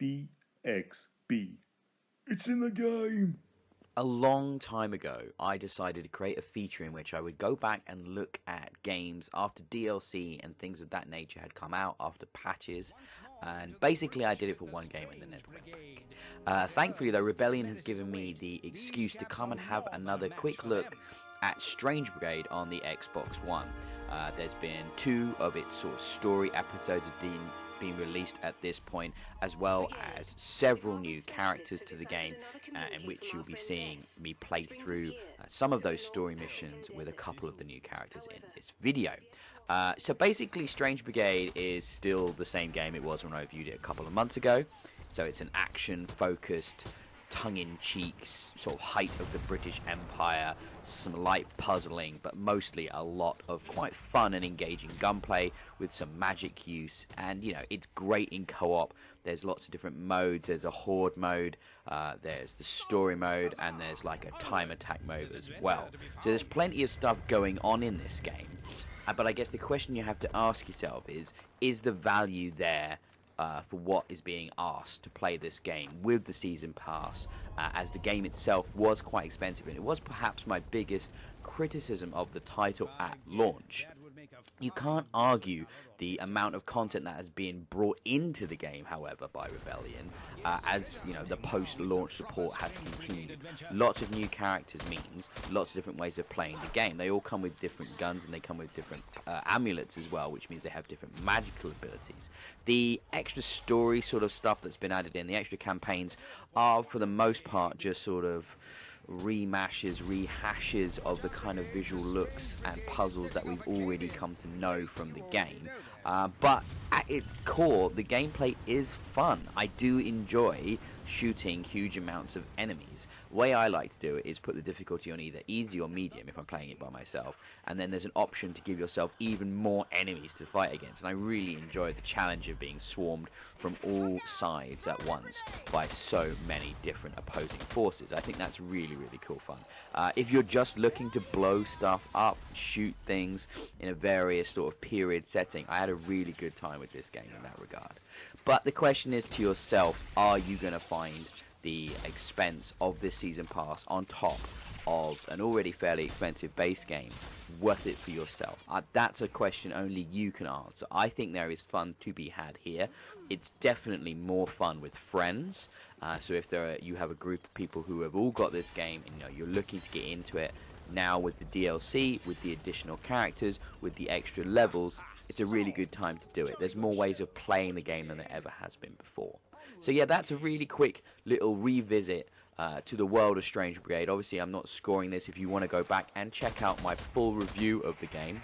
BXB. It's in the game! A long time ago, I decided to create a feature in which I would go back and look at games after DLC and things of that nature had come out, after patches, and basically I did it for one game and then it went back. Thankfully though, Rebellion has given me the excuse to come and have another quick look at Strange Brigade on the Xbox One. There's been 2 of its sort of story episodes being released at this point, as well as several new characters to the game, in which you'll be seeing me play through some of those story missions with a couple of the new characters in this video. So basically Strange Brigade is still the same game it was when I reviewed it a couple of months ago. So it's an action focused, tongue-in-cheek sort of height of the British Empire, some light puzzling, but mostly a lot of quite fun and engaging gunplay with some magic use. And you know, it's great in co-op. There's lots of different modes. There's a horde mode, there's the story mode, and there's like a time attack mode as well. So there's plenty of stuff going on in this game. But I guess the question you have to ask yourself is the value there for what is being asked to play this game with the season pass, as the game itself was quite expensive, and it was perhaps my biggest criticism of the title at launch. You can't argue the amount of content that has been brought into the game, however, by Rebellion, as you know, the post-launch support has continued. Lots of new characters means lots of different ways of playing the game. They all come with different guns, and they come with different amulets as well, which means they have different magical abilities. The extra story sort of stuff that's been added in, the extra campaigns, are for the most part just sort of rehashes of the kind of visual looks and puzzles that we've already come to know from the game. But at its core, the gameplay is fun. I do enjoy shooting huge amounts of enemies. The way I like to do it is put the difficulty on either easy or medium if I'm playing it by myself, and then there's an option to give yourself even more enemies to fight against, and I really enjoy the challenge of being swarmed from all sides at once by so many different opposing forces. I think that's really cool fun. If you're just looking to blow stuff up, shoot things in a various sort of period setting, I had a really good time with this game in that regard. But the question is to yourself, are you going to find the expense of this season pass on top of an already fairly expensive base game worth it for yourself? That's a question only you can answer. I think there is fun to be had here. It's definitely more fun with friends. So if you have a group of people who have all got this game and you're looking to get into it now with the DLC, with the additional characters, with the extra levels, it's a really good time to do it. There's more ways of playing the game than there ever has been before. So yeah, that's a really quick little revisit to the world of Strange Brigade. Obviously, I'm not scoring this. If you want to go back and check out my full review of the game,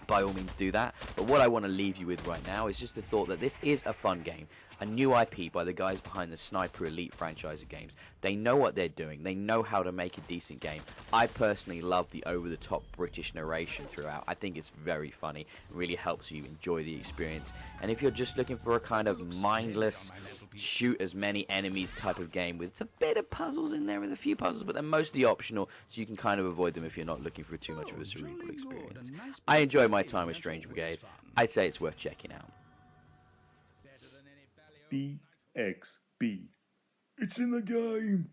by all means do that. But what I want to leave you with right now is just the thought that this is a fun game. A new IP by the guys behind the Sniper Elite franchise of games. They know what they're doing. They know how to make a decent game. I personally love the over-the-top British narration throughout. I think it's very funny. It really helps you enjoy the experience. And if you're just looking for a kind of mindless, shoot as many enemies type of game with a bit of puzzles in there, with a few puzzles, but they're mostly optional, so you can kind of avoid them if you're not looking for too much of a cerebral experience. I enjoy my time with Strange Brigade. I'd say it's worth checking out. BXB. It's in the game!